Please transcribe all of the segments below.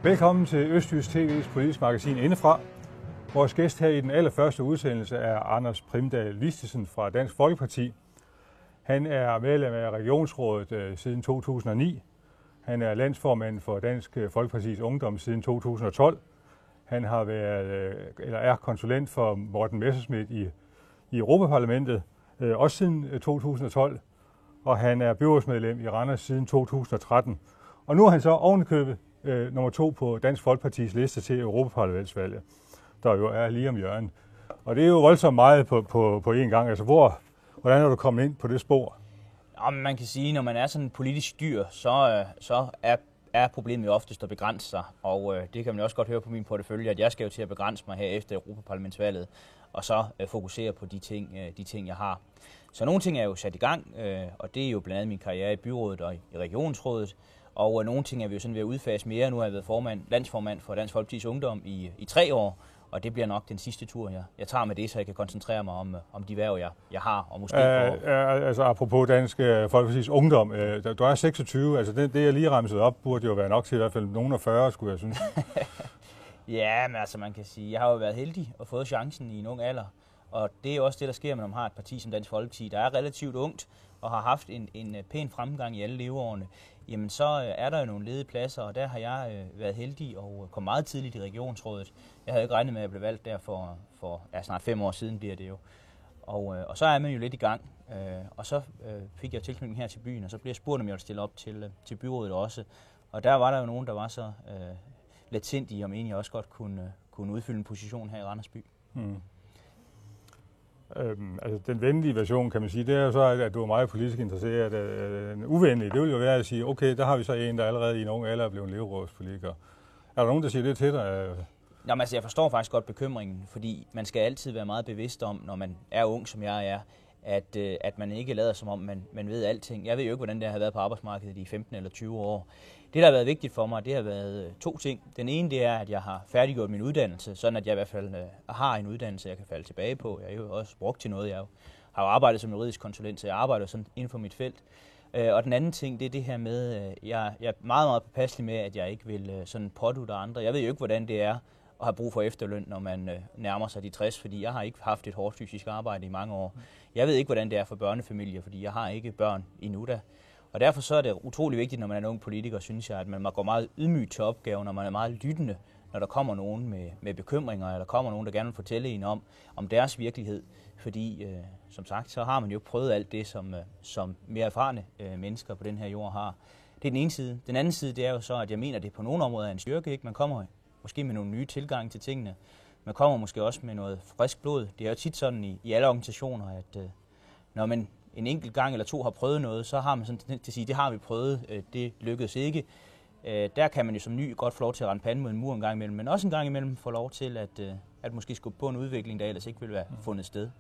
Velkommen til Østjysk TV's politisk magasin Indefra. Vores gæst her i den allerførste udsendelse er Anders Primdahl Vistisen fra Dansk Folkeparti. Han er medlem af Regionsrådet siden 2009. Han er landsformand for Dansk Folkepartis Ungdom siden 2012. Han har været, eller er konsulent for Morten Messerschmidt i Europaparlamentet, også siden 2012. Og han er byrådsmedlem i Randers siden 2013. Og nu er han så ovenikøbet nummer 2 på Dansk Folkepartis liste til Europaparlamentsvalget, der jo er lige om hjørnet. Og det er jo voldsomt meget på én gang. Altså, hvordan er du kommet ind på det spor? Ja, man kan sige, når man er sådan en politisk dyr, så er problemet jo oftest at begrænse sig. Og det kan man også godt høre på min portefølje, at jeg skal jo til at begrænse mig her efter Europaparlamentsvalget, og så fokusere på de ting, jeg har. Så nogle ting er jo sat i gang, og det er jo blandt andet min karriere i byrådet og i regionsrådet. Og nogle ting er vi jo sådan ved at udfase mere. Nu har jeg været landsformand for Dansk Folkepartis Ungdom i 3 år, og det bliver nok den sidste tur, jeg tager med det, så jeg kan koncentrere mig om de hverv, jeg har. Og måske altså apropos Dansk Folkepartis Ungdom, du er 26, altså det jeg lige remsede op, burde jo være nok til i hvert fald nogen af 40, skulle jeg synes. Ja, men altså man kan sige, jeg har jo været heldig og fået chancen i en ung alder, og det er jo også det, der sker, når man har et parti som Dansk Folkeparti, der er relativt ungt og har haft en pæn fremgang i alle leveårene. Jamen så er der jo nogle ledige pladser, og der har jeg været heldig og kom meget tidligt i regionsrådet. Jeg havde ikke regnet med, at jeg blev valgt der for snart 5 år siden bliver det jo. Og så er man jo lidt i gang, og så fik jeg tilknytning her til byen, og så blev jeg spurgt, om jeg ville stille op til byrådet også. Og der var der jo nogen, der var så lidt sindige, om egentlig også godt kunne udfylde en position her i Randers by. Altså den venlige version, kan man sige, det er jo så, at du er meget politisk interesseret. Den uvenlige, det vil jo være at sige, okay, der har vi så en, der allerede i en ung alder er blevet leverådspolitiker. Er der nogen, der siger det til dig? Jamen, altså, jeg forstår faktisk godt bekymringen, fordi man skal altid være meget bevidst om, når man er ung, som jeg er, at man ikke lader som om, man ved alting. Jeg ved jo ikke, hvordan det har været på arbejdsmarkedet i 15 eller 20 år. Det, der har været vigtigt for mig, det har været 2 ting. Den ene, det er, at jeg har færdiggjort min uddannelse, sådan at jeg i hvert fald har en uddannelse, jeg kan falde tilbage på. Jeg er jo også brugt til noget. Jeg har jo arbejdet som juridisk konsulent, så jeg arbejder sådan inden for mit felt. Og den anden ting, det er det her med, jeg er meget, meget påpasselig med, at jeg ikke vil sådan pådutte andre. Jeg ved jo ikke, hvordan det er at have brug for efterløn, når man nærmer sig de 60, fordi jeg har ikke haft et hårdt fysisk arbejde i mange år. Jeg ved ikke, hvordan det er for børnefamilier, fordi jeg har ikke børn endnu da. Og derfor så er det utrolig vigtigt, når man er en ung politiker, synes jeg, at man går meget ydmygt til opgaven, når man er meget lyttende, når der kommer nogen med bekymringer, eller der kommer nogen, der gerne vil fortælle en om deres virkelighed. Fordi, som sagt, så har man jo prøvet alt det, som mere erfarne mennesker på den her jord har. Det er den ene side. Den anden side, det er jo så, at jeg mener, at det på nogle områder er en styrke, ikke? Man kommer måske med nogle nye tilgange til tingene. Man kommer måske også med noget frisk blod. Det er jo tit sådan i alle organisationer, at når man en enkelt gang eller 2 har prøvet noget, så har man sådan til at sige, det har vi prøvet, det lykkedes ikke. Der kan man jo som ny godt få lov til at rende panden mod en mur en gang imellem, men også en gang imellem få lov til at måske skubbe på en udvikling, der ellers ikke ville være fundet sted.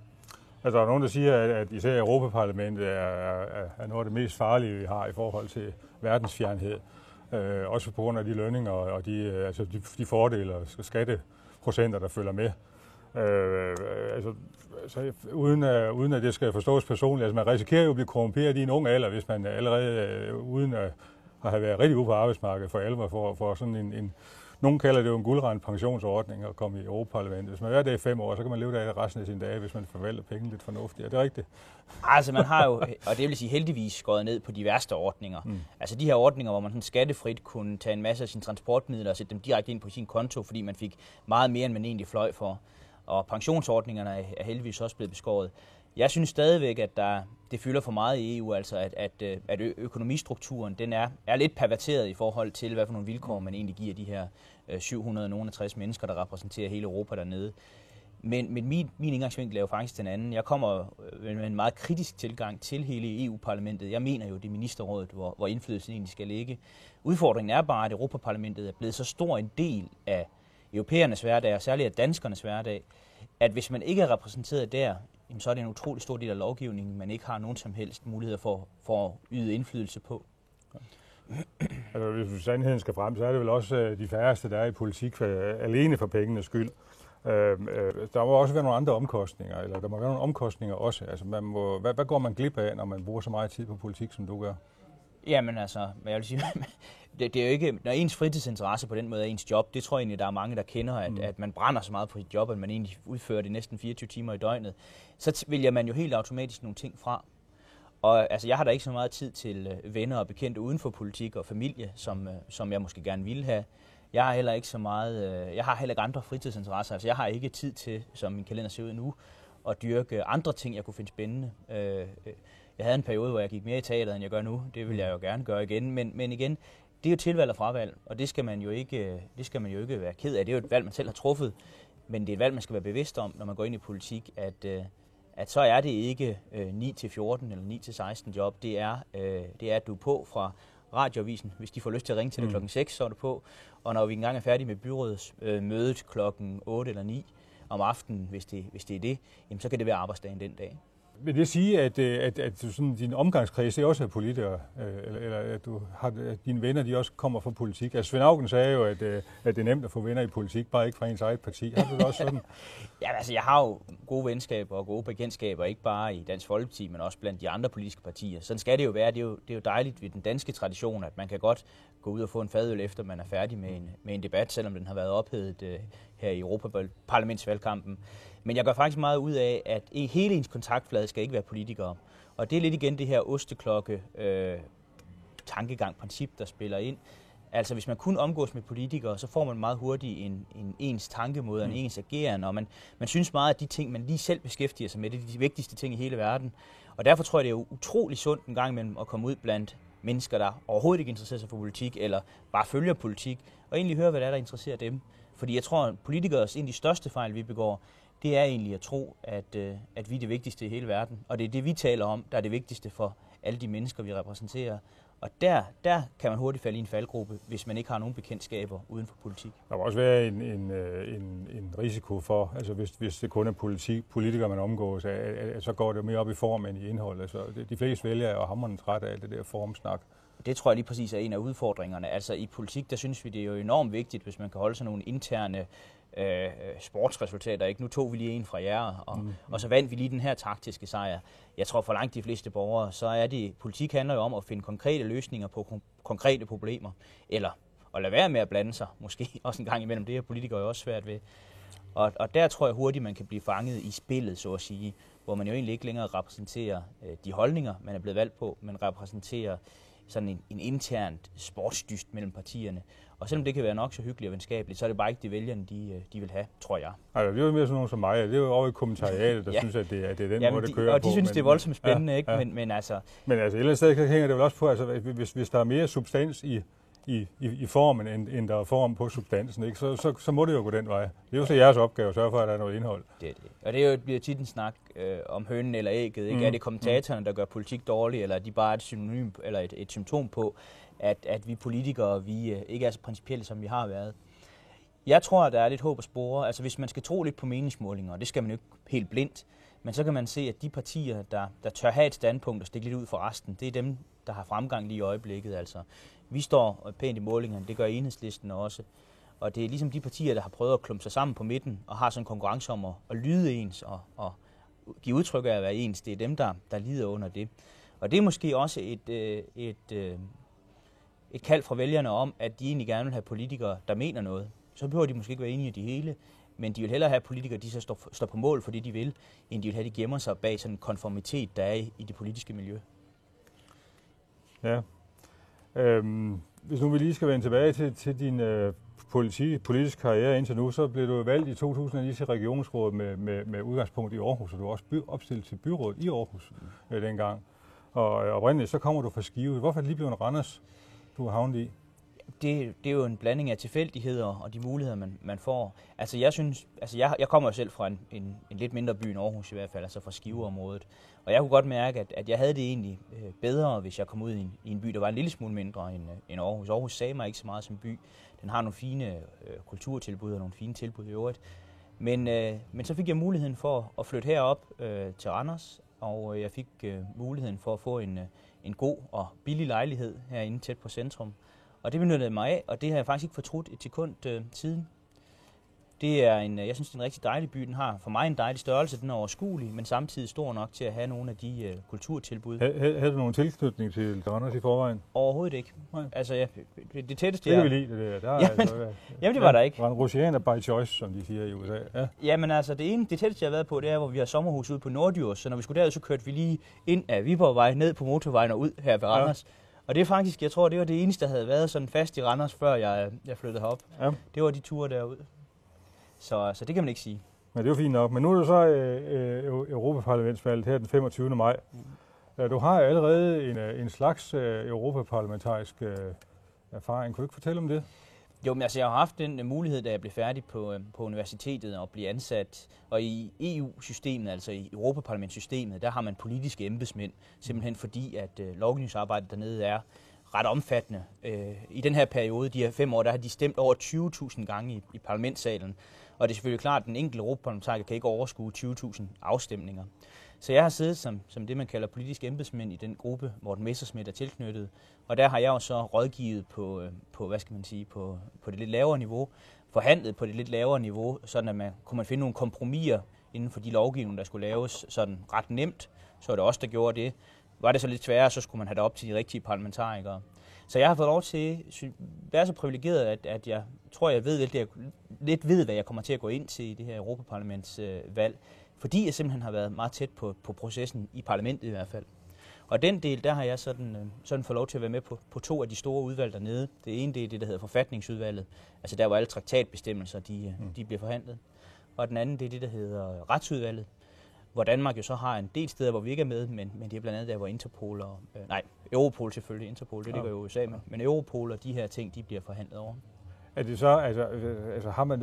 Altså, der er nogen, der siger, at især Europaparlamentet er noget af det mest farlige, vi har i forhold til verdensfjernhed. Også på grund af de lønninger og de fordele og skatteprocenter, der følger med. Uden at det skal forstås personligt. Altså, man risikerer jo at blive korrumperet i en ung alder, hvis man allerede uden at have været rigtig ude på arbejdsmarkedet for alvor for sådan en nogen kalder det jo en guldrandet pensionsordning at komme i Europaparlamentet. Hvis man er der i 5 år, så kan man leve der resten af sine dage, hvis man forvalter penge lidt fornuftigt. Er det rigtigt? Altså man har jo, og det vil sige heldigvis, skåret ned på de værste ordninger. Altså de her ordninger, hvor man sådan skattefrit kunne tage en masse af sine transportmidler og sætte dem direkte ind på sin konto, fordi man fik meget mere, end man egentlig fløj for. Og pensionsordningerne er heldigvis også blevet beskåret. Jeg synes stadigvæk, at det fylder for meget i EU, altså at økonomistrukturen den er lidt perverteret i forhold til, hvad for nogle vilkår man egentlig giver de her 760 mennesker, der repræsenterer hele Europa dernede. Men min indgangsvinkel er jo faktisk den anden. Jeg kommer med en meget kritisk tilgang til hele EU-parlamentet. Jeg mener jo, det er ministerrådet, hvor indflydelsen egentlig skal ligge. Udfordringen er bare, at Europaparlamentet er blevet så stor en del af europæernes hverdag, og særligt af danskernes hverdag, at hvis man ikke er repræsenteret der, så er det en utrolig stor del af lovgivningen, man ikke har nogen som helst muligheder for at yde indflydelse på. Altså, hvis sandheden skal frem, så er det vel også de færreste, der er i politik alene for pengenes skyld. Der må også være nogle andre omkostninger, eller der må være nogle omkostninger også. Altså, hvad går man glip af, når man bruger så meget tid på politik, som du gør? Jamen altså, hvad jeg vil sige, det er jo ikke, når ens fritidsinteresse på den måde er ens job, det tror jeg egentlig, der er mange, der kender, at man brænder så meget på sit job, at man egentlig udfører det næsten 24 timer i døgnet, så vælger man jo helt automatisk nogle ting fra. Og altså, jeg har da ikke så meget tid til venner og bekendte uden for politik og familie, som jeg måske gerne ville have. Jeg har heller ikke så meget, jeg har heller ikke andre fritidsinteresser. Altså, jeg har ikke tid til, som min kalender ser ud nu, at dyrke andre ting, jeg kunne finde spændende. Jeg havde en periode, hvor jeg gik mere i teateret, end jeg gør nu. Det vil jeg jo gerne gøre igen. Men igen, det er jo tilvalg og fravalg, og det skal man jo ikke være ked af. Det er jo et valg, man selv har truffet, men det er et valg, man skal være bevidst om, når man går ind i politik, at så er det ikke 9-14 eller 9-16 job. Det er, at du er på fra radioavisen. Hvis de får lyst til at ringe til dig klokken 6, så er du på. Og når vi engang er færdige med byrådsmødet klokken 8 eller 9 om aftenen, hvis det er det, jamen, så kan det være arbejdsdagen den dag. Vil det sige, at du sådan, din omgangskreds også er politikere, eller at at dine venner de også kommer fra politik? Altså Svend Auken sagde jo, at det er nemt at få venner i politik, bare ikke fra ens eget parti. Har du det også sådan? Ja, altså jeg har jo gode venskaber og gode bekendtskaber, ikke bare i Dansk Folkeparti, men også blandt de andre politiske partier. Sådan skal det jo være. Det er jo dejligt ved den danske tradition, at man kan godt gå ud og få en fadøl, efter man er færdig med en debat, selvom den har været ophedet her i Europaparlamentsvalgkampen. Men jeg gør faktisk meget ud af, at hele ens kontaktflade skal ikke være politikere. Og det er lidt igen det her osteklokke tankegang, princip, der spiller ind. Altså hvis man kun omgås med politikere, så får man meget hurtigt en ens tankemåde, en ens ageren, og man synes meget, at de ting, man lige selv beskæftiger sig med, det er de vigtigste ting i hele verden. Og derfor tror jeg, det er utrolig sundt en gang imellem at komme ud blandt mennesker, der overhovedet ikke interesserer sig for politik, eller bare følger politik, og egentlig høre, hvad der interesserer dem. Fordi jeg tror, at politikers en af de største fejl, vi begår, det er egentlig at tro, at vi er det vigtigste i hele verden. Og det er det, vi taler om, der er det vigtigste for alle de mennesker, vi repræsenterer. Og der kan man hurtigt falde i en faldgruppe, hvis man ikke har nogen bekendtskaber uden for politik. Der må også være en risiko for, altså hvis det kun er politikere, man omgås, så går det mere op i form end i indhold. Altså, de fleste vælgere er hamrende træt af det der formsnak. Det tror jeg lige præcis er en af udfordringerne. Altså i politik, der synes vi, det er jo enormt vigtigt, hvis man kan holde sig nogle interne sportsresultater. Ikke? Nu tog vi lige en fra jer, og så vandt vi lige den her taktiske sejr. Jeg tror for langt de fleste borgere, så er det, politik handler jo om at finde konkrete løsninger på konkrete problemer. Eller at lade være med at blande sig, måske også en gang imellem. Det er politikere jo også svært ved. Og der tror jeg hurtigt, man kan blive fanget i spillet, så at sige, hvor man jo egentlig ikke længere repræsenterer de holdninger, man er blevet valgt på, men repræsenterer sådan en internt sportsdyst mellem partierne. Og selvom det kan være nok så hyggeligt og venskabeligt, så er det bare ikke det vælgerne, de vil have, tror jeg. Altså, det er jo mere sådan nogen som mig. Det er jo over i kommentariatet, der synes, at det er den måde, det kører på. Og de synes, det er voldsomt spændende, ikke? Ja. Men altså... Men altså, et eller andet sted hænger det vel også på, altså, hvis der er mere substans i formen, end der er form på substansen, ikke? Så må det jo gå den vej. Det er jo så jeres opgave at sørge for, at der er noget indhold. Det er det. Og det er jo, bliver tit en snak om hønen eller ægget. Ikke? Er det kommentatorerne, der gør politik dårlig, eller er de bare et synonym eller et symptom på, at vi politikere vi ikke er så principielle, som vi har været? Jeg tror, at der er lidt håb at spore. Altså hvis man skal tro lidt på meningsmålinger, og det skal man jo ikke helt blindt, men så kan man se, at de partier, der tør have et standpunkt og stikke lidt ud for resten, det er dem, der har fremgang lige i øjeblikket. Altså, vi står pænt i målingerne, det gør Enhedslisten også. Og det er ligesom de partier, der har prøvet at klumpe sig sammen på midten og har sådan en konkurrence om at lyde ens og give udtryk af at være ens. Det er dem, der lider under det. Og det er måske også et kald fra vælgerne om, at de egentlig gerne vil have politikere, der mener noget. Så behøver de måske ikke være enige i det hele, men de vil hellere have politikere, de så står på mål for det, de vil, end de vil have, de gemmer sig bag sådan en konformitet, der er i det politiske miljø. Ja. Hvis nu vi lige skal vende tilbage til din politiske karriere indtil nu, så blev du valgt i 2009 til regionsrådet med udgangspunkt i Aarhus, og du var også opstillet til byrådet i Aarhus dengang. Og oprindeligt så kommer du fra Skive. Hvorfor er det lige blevet Randers, du har havnet i? Det er jo en blanding af tilfældigheder og de muligheder, man får. Altså jeg kommer jo selv fra en lidt mindre by end Aarhus i hvert fald, altså fra Skiveområdet. Og jeg kunne godt mærke, at jeg havde det egentlig bedre, hvis jeg kom ud i en by, der var en lille smule mindre end Aarhus. Aarhus sagde mig ikke så meget som by. Den har nogle fine kulturtilbud og nogle fine tilbud i øvrigt. Men så fik jeg muligheden for at flytte herop til Randers, og jeg fik muligheden for at få en god og billig lejlighed herinde tæt på centrum. Og det benyttede mig af, og det har jeg faktisk ikke fortrudt et sekund siden. Jeg synes, det er en rigtig dejlig by. Den har for mig en dejlig størrelse, den er overskuelig, men samtidig stor nok til at have nogle af de kulturtilbud. Havde du nogen tilknytning til Randers i forvejen? Overhovedet ikke. Nej. Altså, det tætteste... Det kan vi lide, det der. Jamen, det var der ikke. Randrusianer by choice, som de siger i USA. Ja. Jamen altså, det tætteste, jeg har været på, det er, hvor vi har sommerhus ude på Norddjurs, så når vi skulle derud, så kørte vi lige ind af Viborgvej, ned på motorvejen og ud her ved Randers. Ja. Og det er faktisk, jeg tror, det var det eneste, der havde været sådan fast i Randers, før jeg flyttede herop. Ja. Det var de ture derud. Så det kan man ikke sige. Men det er jo fint nok. Men nu er det så Europaparlamentsvalget her den 25. maj. Du har allerede en slags europaparlamentarisk erfaring. Kan du ikke fortælle om det? Jo, men altså, jeg har haft den mulighed, da jeg blev færdig på universitetet og blive ansat. Og i EU-systemet, altså i Europaparlamentssystemet, der har man politiske embedsmænd, simpelthen fordi, at lovgivningsarbejdet dernede er ret omfattende. I den her periode, de her 5 år, der har de stemt over 20.000 gange i parlamentssalen. Og det er selvfølgelig klart, at den enkelte europaparlamentariker kan ikke overskue 20.000 afstemninger. Så jeg har siddet som det, man kalder politisk embedsmænd i den gruppe, Morten Messerschmidt er tilknyttet. Og der har jeg jo så rådgivet på hvad skal man sige, på det lidt lavere niveau, forhandlet på det lidt lavere niveau, sådan at kunne man finde nogle kompromiser inden for de lovgivninger, der skulle laves sådan ret nemt. Så var det også der gjorde det. Var det så lidt sværere, så skulle man have det op til de rigtige parlamentarikere. Så jeg har fået lov til at være så privilegeret, at jeg tror, jeg lidt ved, hvad jeg kommer til at gå ind til i det her Europaparlamentsvalg, fordi jeg simpelthen har været meget tæt på processen i parlamentet i hvert fald. Og den del, der har jeg sådan fået lov til at være med på 2 af de store udvalg dernede. Det ene, det er det, der hedder forfatningsudvalget, altså der, hvor alle traktatbestemmelser de bliver forhandlet. Og den anden, det er det, der hedder retsudvalget, hvor Danmark jo så har en del steder, hvor vi ikke er med, men det er blandt andet der, hvor Interpol og... Europol selvfølgelig, Interpol, det ligger jo i USA med. Men Europol og de her ting, de bliver forhandlet over. Er det så, altså har du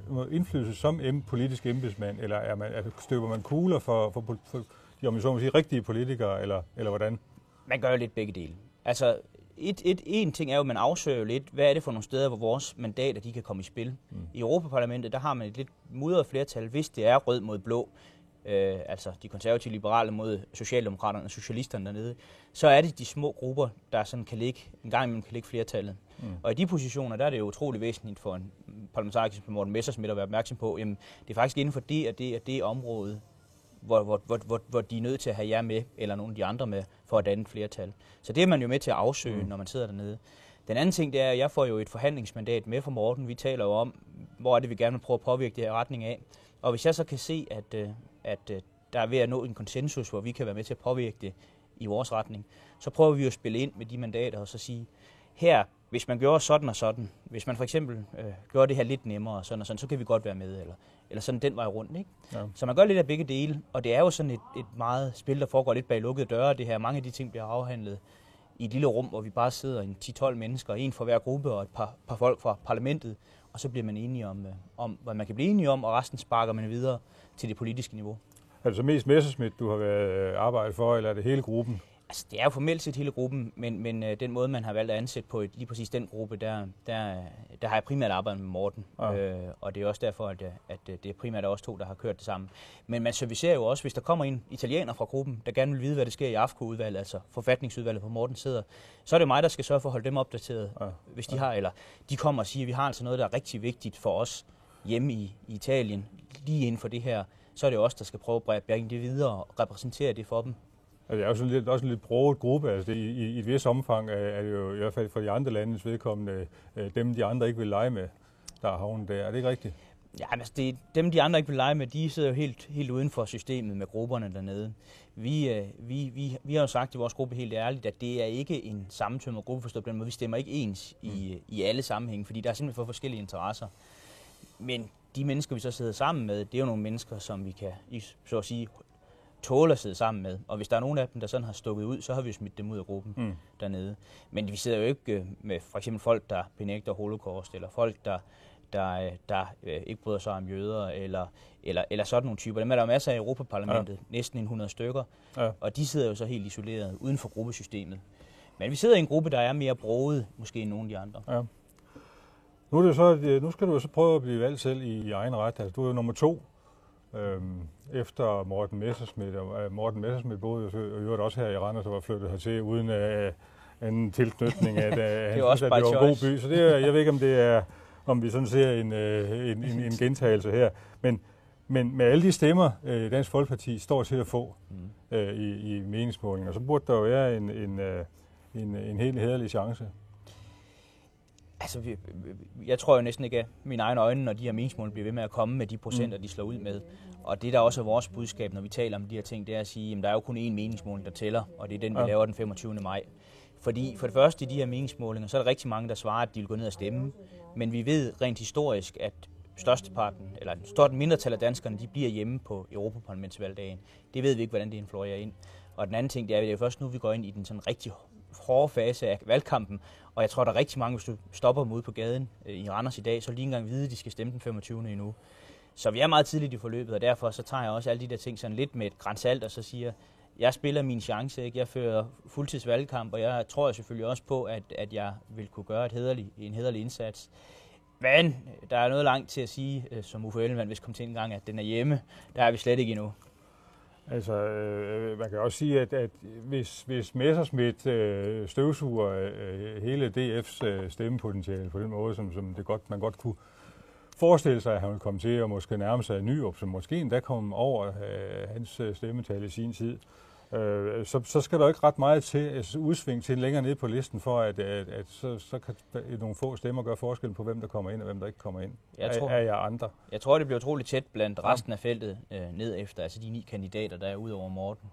noget indflydelse som politisk embedsmand, eller støber man kugler for de, så må sige, rigtige politikere, eller hvordan? Man gør jo lidt begge dele. Altså, en ting er jo, at man afsøger lidt, hvad er det for nogle steder, hvor vores mandater de kan komme i spil. I Europaparlamentet, der har man et lidt mudret flertal, hvis det er rød mod blå, altså de konservative liberale mod socialdemokraterne og socialisterne dernede, så er det de små grupper, der sådan kan ligge, en gang imellem kan ligge flertallet. Og i de positioner, der er det jo utrolig væsentligt for en parlamentariker som Morten Messerschmidt at være opmærksom på, jamen det er faktisk inden for det område, hvor de er nødt til at have jer med, eller nogle af de andre med, for at danne et flertal. Så det er man jo med til at afsøge, når man sidder dernede. Den anden ting, det er, at jeg får jo et forhandlingsmandat med fra Morten. Vi taler jo om, hvor er det, vi gerne vil prøve at påvirke det her retning af. Og hvis jeg så kan se, at der er ved at nå en konsensus, hvor vi kan være med til at påvirke det i vores retning, så prøver vi jo at spille ind med de mandater og så sige, her, hvis man gjorde sådan og sådan, hvis man for eksempel gjorde det her lidt nemmere og sådan, så kan vi godt være med, eller sådan den vej rundt, ikke? Ja. Så man gør lidt af begge dele, og det er jo sådan et meget spil, der foregår lidt bag lukkede døre. Det her, mange af de ting bliver afhandlet i et lille rum, hvor vi bare sidder en 10-12 mennesker, en for hver gruppe og et par folk fra parlamentet, og så bliver man enige om, hvad man kan blive enige om, og resten sparker man videre til det politiske niveau. Er det så mest Messerschmidt, du har været arbejdet for, eller er det hele gruppen? Altså, det er jo formelt set hele gruppen, men den måde, man har valgt at ansætte på lige præcis den gruppe, der har jeg primært arbejdet med Morten. Ja. Og det er også derfor, at det er primært også 2, der har kørt det sammen. Men man servicerer jo også, hvis der kommer en italiener fra gruppen, der gerne vil vide, hvad der sker i AFCO-udvalget, altså forfatningsudvalget, hvor Morten sidder, så er det mig, der skal sørge for at holde dem opdateret, hvis de har, eller de kommer og siger, at vi har altså noget, der er rigtig vigtigt for os hjemme i Italien, lige inden for det her. Så er det også der skal prøve at bringe det videre og repræsentere det for dem. Altså, det er jo også en lidt broget gruppe. Altså, i et vis omfang er det jo i hvert fald for de andre landes vedkommende dem, de andre ikke vil lege med, der er havnet der. Er det ikke rigtigt? Ja, altså dem, de andre ikke vil lege med, de sidder jo helt uden for systemet med grupperne dernede. Vi har jo sagt i vores gruppe helt ærligt, at det er ikke en sammentømret gruppe, forstået på den måde. Vi stemmer ikke ens i alle sammenhænge, fordi der er simpelthen for forskellige interesser. Men de mennesker, vi så sidder sammen med, det er jo nogle mennesker, som vi kan, så at sige, tåle at sidde sammen med. Og hvis der er nogen af dem, der sådan har stukket ud, så har vi jo smidt dem ud af gruppen dernede. Men vi sidder jo ikke med for eksempel folk, der benægter holocaust, eller folk, der ikke bryder sig om jøder, eller sådan nogle typer. Dem er der masser af i Europaparlamentet, næsten 100 stykker, og de sidder jo så helt isoleret uden for gruppesystemet. Men vi sidder i en gruppe, der er mere broget, måske end nogle af de andre. Ja. Nu skal du så prøve at blive valgt selv i egen ret. Altså, du er jo nummer 2 efter Morten Messerschmidt. Og Morten Messerschmidt boede jo også her i Randers og var flyttet hertil uden en tilknytning af, at han synes, at det var en god by. Så jeg ved ikke, om det er om vi sådan ser en gentagelse her. Men med alle de stemmer, Dansk Folkeparti står til at få i meningsmålinger, så burde der jo være en helt hæderlig chance. Altså, jeg tror jo næsten ikke af mine egne øjne, når de her meningsmålinger bliver ved med at komme med de procenter, de slår ud med. Og det, der også er vores budskab, når vi taler om de her ting, det er at sige, at der er jo kun én meningsmåling, der tæller, og det er den, vi laver den 25. maj. Fordi for det første i de her meningsmålinger, så er der rigtig mange, der svarer, at de vil gå ned og stemme. Men vi ved rent historisk, at størsteparten, eller en stort mindretal af danskerne, de bliver hjemme på Europaparlamentsvalgdagen. Det ved vi ikke, hvordan det influerer ind. Og den anden ting, det er, at det er først nu, vi går ind i den sådan rigtig hårde fase af valgkampen. Og jeg tror, der er rigtig mange, hvis du stopper dem ude på gaden i Randers i dag, så lige engang vide, at de skal stemme den 25. endnu. Så vi er meget tidligt i forløbet, og derfor så tager jeg også alle de der ting sådan lidt med et gran salt, og så siger, jeg spiller min chance, ikke? Jeg fører fuldtidsvalgkamp, og jeg tror selvfølgelig også på, at jeg vil kunne gøre en hæderlig indsats. Men der er noget langt til at sige, som Uffe Ellemann hvis kom til en gang, at den er hjemme. Der er vi slet ikke endnu. Altså, man kan også sige, at hvis Messerschmidt støvsuger hele DF's stemmepotentiale på den måde, som man godt kunne forestille sig, at han ville komme til at måske nærme sig Nyrup, som måske endda kom over hans stemmetal i sin tid, så skal der ikke ret meget til udsving til længere ned på listen, for at så kan nogle få stemmer gøre forskel på, hvem der kommer ind og hvem der ikke kommer ind. Jeg tror, det bliver utroligt tæt blandt resten af feltet ned efter, altså de 9 kandidater, der er ud over Morten.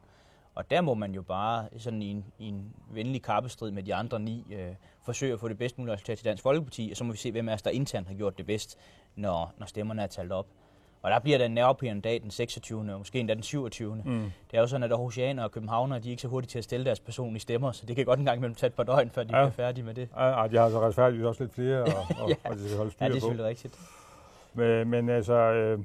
Og der må man jo bare sådan i en venlig kappestrid med de andre 9 forsøge at få det bedst mulige resultat til Dansk Folkeparti, og så må vi se, hvem af os der internt har gjort det bedst, når stemmerne er talt op. Og der bliver der en nervepirrende dag den 26. og måske endda den 27. Det er jo sådan, at Aarhusianer og københavnere, de er ikke så hurtigt til at stille deres personlige stemmer, så det kan godt en gang imellem tage et par døgn, før de bliver færdige med det. Ja, de har så retfærdigt også lidt flere, og de skal holde styr på. Ja, det er selvfølgelig rigtigt. Men altså,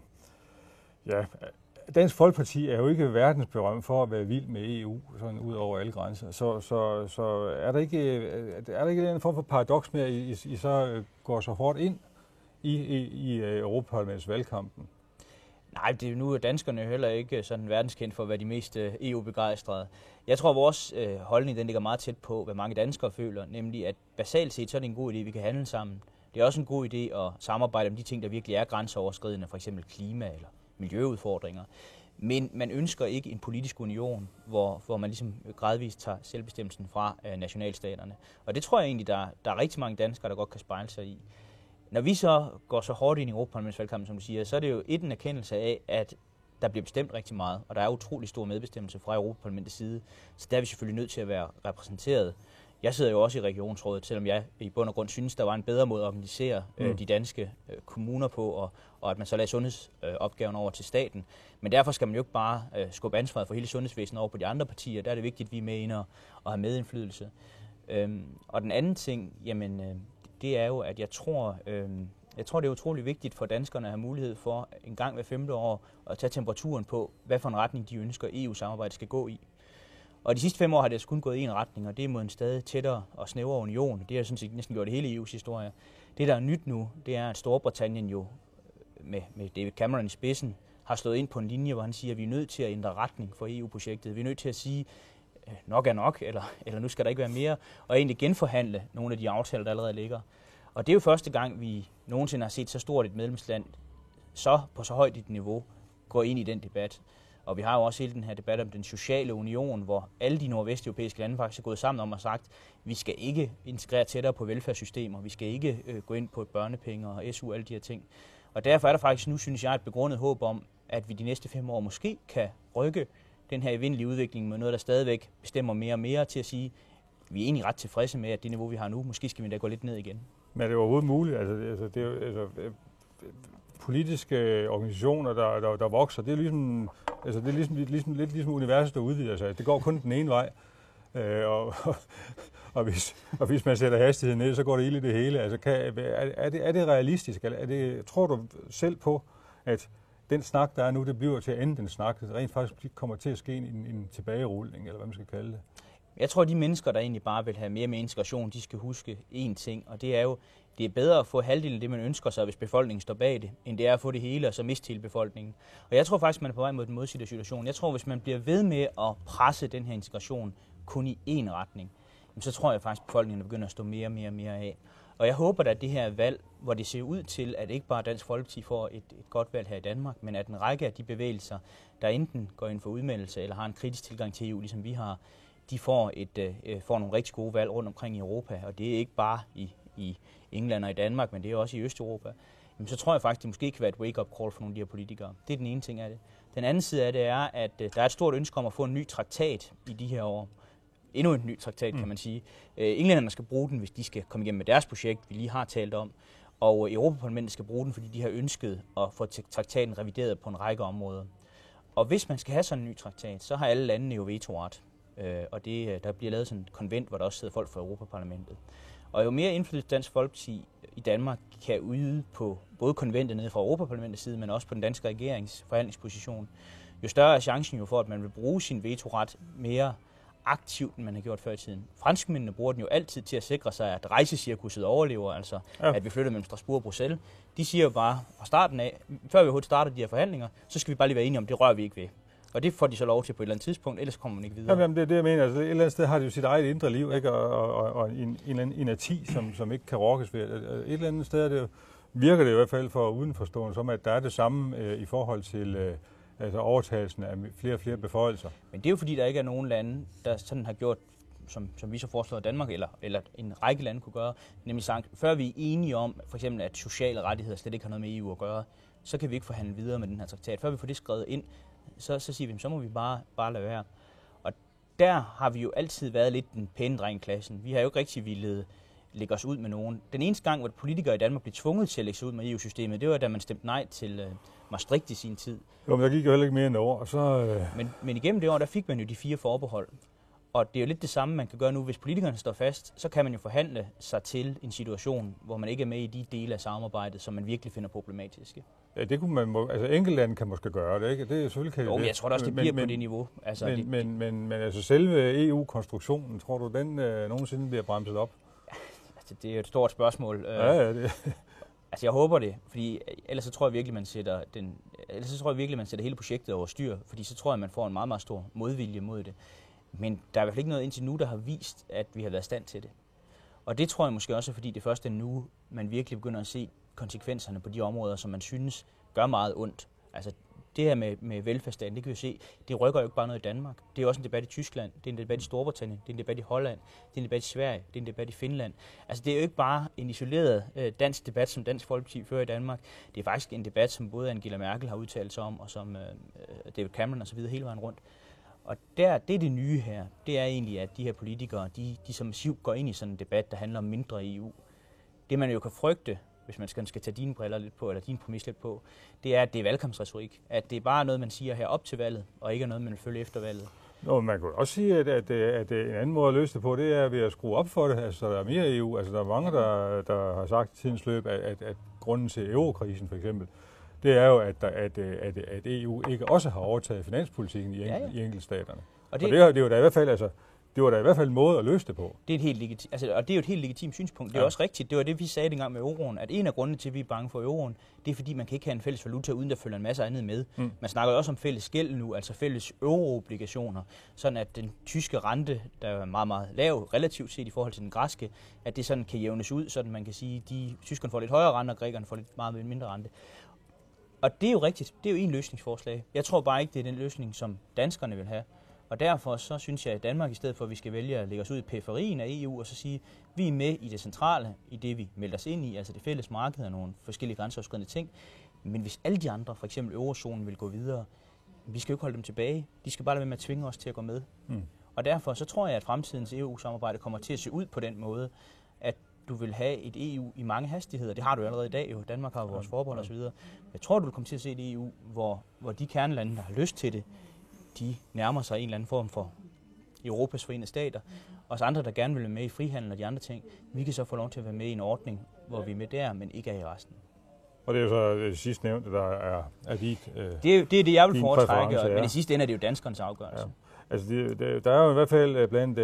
Dansk Folkeparti er jo ikke verdensberømt for at være vild med EU, sådan ud over alle grænser. Så er der ikke en form for paradoks med, at I så går så hårdt ind i Europaparlaments valgkampen? Nej, det er nu danskerne heller ikke sådan verdenskendt for at være de mest EU-begejstrede. Jeg tror, at vores holdning den ligger meget tæt på, hvad mange danskere føler, nemlig at basalt set så er det en god idé, at vi kan handle sammen. Det er også en god idé at samarbejde om de ting, der virkelig er grænseoverskridende, f.eks. klima eller miljøudfordringer. Men man ønsker ikke en politisk union, hvor man ligesom gradvist tager selvbestemmelsen fra nationalstaterne. Og det tror jeg egentlig, der er rigtig mange danskere, der godt kan spejle sig i. Når vi så går så hårdt ind i Europaparlamentsvalgkampen, som du siger, så er det jo en erkendelse af, at der bliver bestemt rigtig meget, og der er utrolig stor medbestemmelse fra Europaparlamentets side, så der er vi selvfølgelig nødt til at være repræsenteret. Jeg sidder jo også i regionsrådet, selvom jeg i bund og grund synes, der var en bedre måde at organisere de danske kommuner på, og at man så lagde sundhedsopgaven over til staten. Men derfor skal man jo ikke bare skubbe ansvaret for hele sundhedsvæsenet over på de andre partier. Der er det vigtigt, at vi er med ind og har medindflydelse. Og den anden ting, jamen, det er jo, at jeg tror, det er utrolig vigtigt for danskerne at have mulighed for en gang hver 5. år at tage temperaturen på, hvad for en retning de ønsker EU-samarbejdet skal gå i. Og de sidste 5 år har det altså kun gået i en retning, og det er mod en stadig tættere og snævrere union. Det har sådan set næsten gjort det hele EU's historie. Det, der er nyt nu, det er, at Storbritannien jo med David Cameron i spidsen har slået ind på en linje, hvor han siger, at vi er nødt til at ændre retning for EU-projektet. Vi er nødt til at sige, nok er nok, eller nu skal der ikke være mere, og egentlig genforhandle nogle af de aftaler, der allerede ligger. Og det er jo første gang, vi nogensinde har set så stort et medlemsland på så højt et niveau gå ind i den debat. Og vi har jo også hele den her debat om den sociale union, hvor alle de nordvesteuropæiske lande faktisk er gået sammen om og sagt, at vi skal ikke integrere tættere på velfærdssystemer, vi skal ikke gå ind på børnepenge og SU og alle de her ting. Og derfor er der faktisk nu, synes jeg, et begrundet håb om, at vi de næste 5 år måske kan rykke den her evindelige udvikling med noget, der stadigvæk bestemmer mere og mere til at sige, at vi er egentlig ret tilfredse med, at det niveau, vi har nu, måske skal vi da gå lidt ned igen. Men er det overhovedet muligt? Altså, det er jo, politiske organisationer, der vokser, det er ligesom, lidt ligesom universet, der udvider sig. Det går kun den ene vej. Og hvis man sætter hastigheden ned, så går det ild i det hele. Altså, er det realistisk? Tror du selv på, at den snak, der er nu, det bliver til at ende den snak, det rent faktisk kommer til at ske en tilbagerulning, eller hvad man skal kalde det? Jeg tror, at de mennesker, der egentlig bare vil have mere med integration, de skal huske én ting, og det er jo, det er bedre at få halvdelen af det, man ønsker sig, hvis befolkningen står bag det, end det er at få det hele, og så miste hele befolkningen. Og jeg tror faktisk, man er på vej mod den modsatte situation. Jeg tror, hvis man bliver ved med at presse den her integration kun i én retning, så tror jeg faktisk, at befolkningen begynder at stå mere og mere af. Og jeg håber, at det her valg, hvor det ser ud til, at ikke bare Dansk Folkeparti får et godt valg her i Danmark, men at en række af de bevægelser, der enten går ind for udmeldelse eller har en kritisk tilgang til EU, ligesom vi har, de får nogle rigtig gode valg rundt omkring i Europa. Og det er ikke bare i England og i Danmark, men det er også i Østeuropa. Jamen, så tror jeg faktisk, det måske kan være et wake-up call for nogle af de her politikere. Det er den ene ting af det. Den anden side af det er, at der er et stort ønske om at få en ny traktat i de her år. Endnu en ny traktat, kan man sige. Englænderne skal bruge den, hvis de skal komme igennem med deres projekt, vi lige har talt om. Og Europaparlamentet skal bruge den, fordi de har ønsket at få traktaten revideret på en række områder. Og hvis man skal have sådan en ny traktat, så har alle landene jo vetoret. Og der bliver lavet sådan et konvent, hvor der også sidder folk fra Europaparlamentet. Og jo mere indflydelse Dansk Folkeparti i Danmark kan yde på både konventet nede fra Europaparlamentets side, men også på den danske regerings forhandlingsposition, jo større er chancen jo for, at man vil bruge sin vetoret mere aktivt, end man har gjort før i tiden. Franskmændene bruger den jo altid til at sikre sig, at rejsecirkuset overlever, altså at vi flytter mellem Strasbourg og Bruxelles. De siger jo bare fra starten af, før vi overhovedet starter de her forhandlinger, så skal vi bare lige være enige om, det rører vi ikke ved. Og det får de så lov til på et eller andet tidspunkt, ellers kommer man ikke videre. Jamen, det er det, jeg mener. Altså, et eller andet sted har de jo sit eget indre liv, ikke? Og en inerti, som ikke kan rokkes ved. Et eller andet sted virker det i hvert fald for udenforstående, som at der er det samme i forhold til altså overtagelsen af flere og flere beføjelser. Men det er jo fordi, der ikke er nogen lande, der sådan har gjort, som vi så foreslår i Danmark, eller en række lande kunne gøre, nemlig sagt, før vi er enige om, for eksempel, at sociale rettigheder slet ikke har noget med EU at gøre, så kan vi ikke forhandle videre med den her traktat. Før vi får det skrevet ind, så siger vi, så må vi bare lade være. Og der har vi jo altid været lidt den pæne dreng-klassen. Vi har jo ikke rigtig ville lægge os ud med nogen. Den eneste gang, hvor politikere i Danmark blev tvunget til at lægge sig ud med EU-systemet, det var, da man stemte nej til Maastricht i sin tid. Jo, men der gik jo heller ikke mere end et år. Og så, men igennem det år, der fik man jo de 4 forbehold. Og det er jo lidt det samme, man kan gøre nu. Hvis politikerne står fast, så kan man jo forhandle sig til en situation, hvor man ikke er med i de dele af samarbejdet, som man virkelig finder problematiske. Ja, det kunne man, altså enkeltlande kan måske gøre det, ikke? Det er selvfølgelig kan jo, men jeg tror også, det bliver på det niveau. Altså, men altså selve EU-konstruktionen, tror du, den nogensinde bliver bremset op? Altså, det er et stort spørgsmål. Ja, det. Altså, jeg håber det, fordi ellers så tror jeg virkelig, man sætter hele projektet over styr, fordi så tror jeg, man får en meget, meget stor modvilje mod det. Men der er i hvert fald ikke noget indtil nu, der har vist, at vi har været i stand til det. Og det tror jeg måske også, fordi det først er nu, man virkelig begynder at se konsekvenserne på de områder, som man synes gør meget ondt. Altså det her med velfærdsstaten, det kan vi se, det rykker jo ikke bare noget i Danmark. Det er også en debat i Tyskland, det er en debat i Storbritannien, det er en debat i Holland, det er en debat i Sverige, det er en debat i Finland. Altså det er jo ikke bare en isoleret dansk debat, som Dansk Folkeparti fører i Danmark. Det er faktisk en debat, som både Angela Merkel har udtalt sig om, og som David Cameron og så videre hele vejen rundt. Og det er det nye her. Det er egentlig, at de her politikere, de som massivt går ind i sådan en debat, der handler om mindre EU. Det man jo kan frygte, hvis man skal tage dine briller lidt på, eller din præmis lidt på, det er, at det er valgkampsretorik. At det er bare noget, man siger her op til valget, og ikke er noget, man vil følge efter valget. Nå, man kan også sige, at en anden måde at løse det på, det er ved at skrue op for det. Altså, der er mere EU. Altså, der er mange, der har sagt i tidens løb, at grunden til eurokrisen for eksempel, det er jo, at EU ikke også har overtaget finanspolitikken i enkeltstaterne. Og det er jo da i hvert fald, altså, det var da i hvert fald en måde at løse det på. Det er et helt og det er jo et helt legitimt synspunkt. Det er også rigtigt. Det var det, vi sagde dengang med euroen, at en af grundene til, at vi er bange for euroen, det er fordi, man kan ikke have en fælles valuta, uden der følger en masse andet med. Man snakker jo også om fælles gæld nu, altså fælles euroobligationer, sådan at den tyske rente, der er meget, meget lav relativt set i forhold til den græske, at det sådan kan jævnes ud, sådan man kan sige, at tyskerne får lidt højere rente, og grækerne får lidt meget mindre rente. Og det er jo rigtigt. Det er jo en løsningsforslag. Jeg tror bare ikke, det er den løsning, som danskerne vil have. Og derfor så synes jeg, at Danmark i stedet for, at vi skal vælge at lægge os ud i periferien af EU, og så sige, at vi er med i det centrale, i det vi melder os ind i, altså det fælles marked og nogle forskellige grænseoverskridende ting. Men hvis alle de andre, for eksempel eurozonen, vil gå videre, vi skal jo ikke holde dem tilbage. De skal bare lade være med at tvinge os til at gå med. Og derfor så tror jeg, at fremtidens EU-samarbejde kommer til at se ud på den måde, at du vil have et EU i mange hastigheder. Det har du jo allerede i dag jo. Danmark har vores forbehold osv. Jeg tror, du vil komme til at se et EU, hvor de kernelande, der har lyst til det, de nærmer sig en eller anden form for Europas Forenede Stater. Og så andre, der gerne vil være med i frihandel og de andre ting, vi kan så få lov til at være med i en ordning, hvor vi er med der, men ikke er i resten. Og det er jo så det sidste nævnte, der er dit det er det, jeg vil foretrække, men i sidste ende er det jo danskernes afgørelse. Ja. Altså, der er jo i hvert fald blandt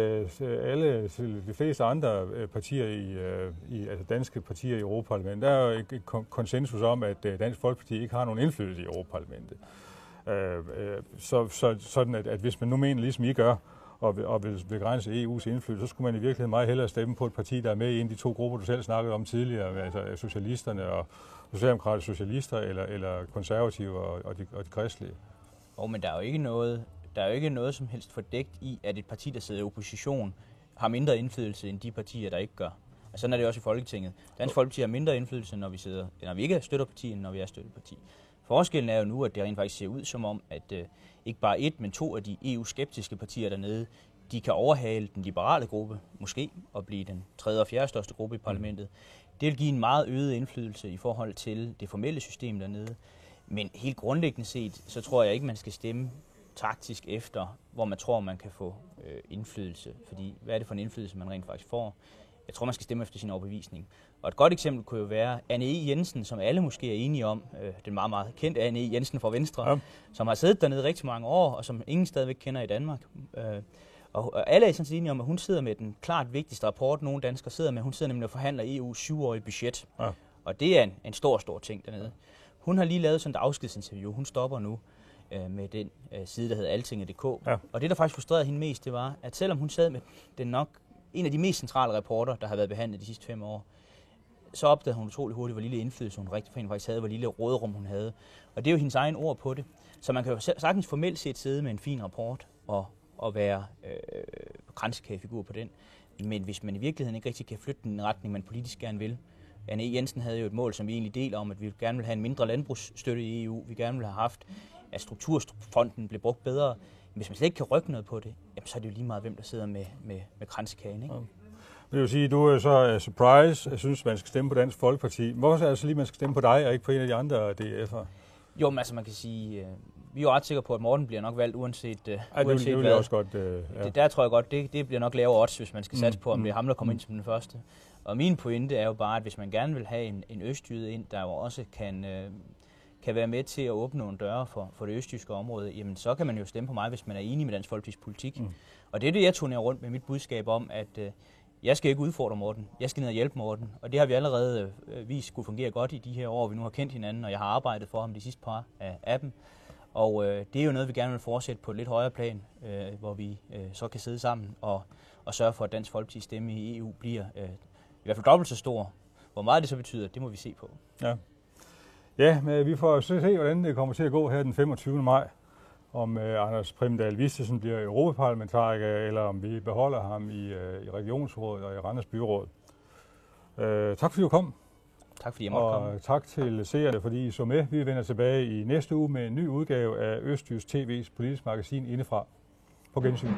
de fleste andre partier altså danske partier i Europaparlamentet, der er jo et konsensus om, at Dansk Folkeparti ikke har nogen indflydelse i Europaparlamentet. Sådan at hvis man nu mener, ligesom I gør, og vil begrænse EU's indflydelse, så skulle man i virkeligheden meget hellere stemme på et parti, der er med i en af de to grupper, du selv snakkede om tidligere, altså socialisterne og socialdemokratiske socialister, eller konservative og de kristelige. Men der er jo ikke noget som helst fordækt i, at et parti, der sidder i opposition, har mindre indflydelse end de partier, der ikke gør. Og sådan er det også i Folketinget. Dansk Folkeparti har mindre indflydelse, når vi ikke er støtteparti, end når vi er støtteparti. Forskellen er jo nu, at det rent faktisk ser ud som om, at ikke bare et, men to af de EU-skeptiske partier dernede, de kan overhale den liberale gruppe, måske, og blive den tredje og fjerde største gruppe i parlamentet. Det vil give en meget øget indflydelse i forhold til det formelle system dernede. Men helt grundlæggende set, så tror jeg ikke, man skal stemme taktisk efter, hvor man tror, man kan få indflydelse. Fordi hvad er det for en indflydelse, man rent faktisk får? Jeg tror, man skal stemme efter sin overbevisning. Og et godt eksempel kunne jo være Anne E. Jensen, som alle måske er enige om, den meget, meget kendte Anne E. Jensen fra Venstre, som har siddet dernede rigtig mange år, og som ingen stadigvæk kender i Danmark. Og alle er sådan set enige om, at hun sidder med den klart vigtigste rapport, nogle danskere sidder med. Hun sidder nemlig og forhandler EU's 7-årige budget. Ja. Og det er en stor ting dernede. Hun har lige lavet sådan et afskedsinterview. Hun stopper nu med den side, der hedder altinget.dk. Ja. Og det, der faktisk frustrerede hende mest, det var, at selvom hun sad med den nok en af de mest centrale rapporter, der har været behandlet de sidste 5 år, så opdagede hun utrolig hurtigt, hvor lille indflydelse hun faktisk havde, hvor lille råderum hun havde. Og det er jo hendes egen ord på det. Så man kan jo sagtens formelt set sidde med en fin rapport og være kransekagefigur på den. Men hvis man i virkeligheden ikke rigtig kan flytte den i en retning, man politisk gerne vil. Anne E. Jensen havde jo et mål, som vi egentlig deler om, at vi gerne vil have en mindre landbrugsstøtte i EU. Vi gerne vil have haft, at strukturfonden blev brugt bedre. Hvis man slet ikke kan rykke noget på det, jamen, så er det jo lige meget, hvem der sidder med kransekagen, ikke? Ja. Det vil sige, du er så surprise. Jeg synes, man skal stemme på Dansk Folkeparti. Hvorfor er det så lige, man skal stemme på dig, og ikke på en af de andre DF'er? Jo, men altså man kan sige, vi er jo ret sikre på, at Morten bliver nok valgt uanset det vil jeg også godt. Ja. Der tror jeg godt, det bliver nok lavere odds, hvis man skal satse på, om det er ham, der kommer ind som den første. Og min pointe er jo bare, at hvis man gerne vil have en østjyde ind, der jo også kan være med til at åbne nogle døre for det østjyske område, jamen så kan man jo stemme på mig, hvis man er enig med Dansk Folkepartis politik. Og det er det, jeg turnerer rundt med mit budskab om, at jeg skal ikke udfordre Morten. Jeg skal ned og hjælpe Morten. Og det har vi allerede vist skulle fungere godt i de her år, vi nu har kendt hinanden, og jeg har arbejdet for ham de sidste par af dem. Og det er jo noget, vi gerne vil fortsætte på et lidt højere plan, hvor vi så kan sidde sammen og sørge for, at Dansk Folkepartis stemme i EU bliver i hvert fald dobbelt så stor. Hvor meget det så betyder, det må vi se på. Ja, men vi får se, hvordan det kommer til at gå her den 25. maj. Om Anders Primdahl Vistisen bliver europaparlamentariker, eller om vi beholder ham i regionsrådet og i Randers Byråd. Tak fordi du kom. Tak fordi jeg måtte komme. Og tak til seerne, fordi I så med. Vi vender tilbage i næste uge med en ny udgave af Østjysk TV's politisk magasin indefra. På gensyn.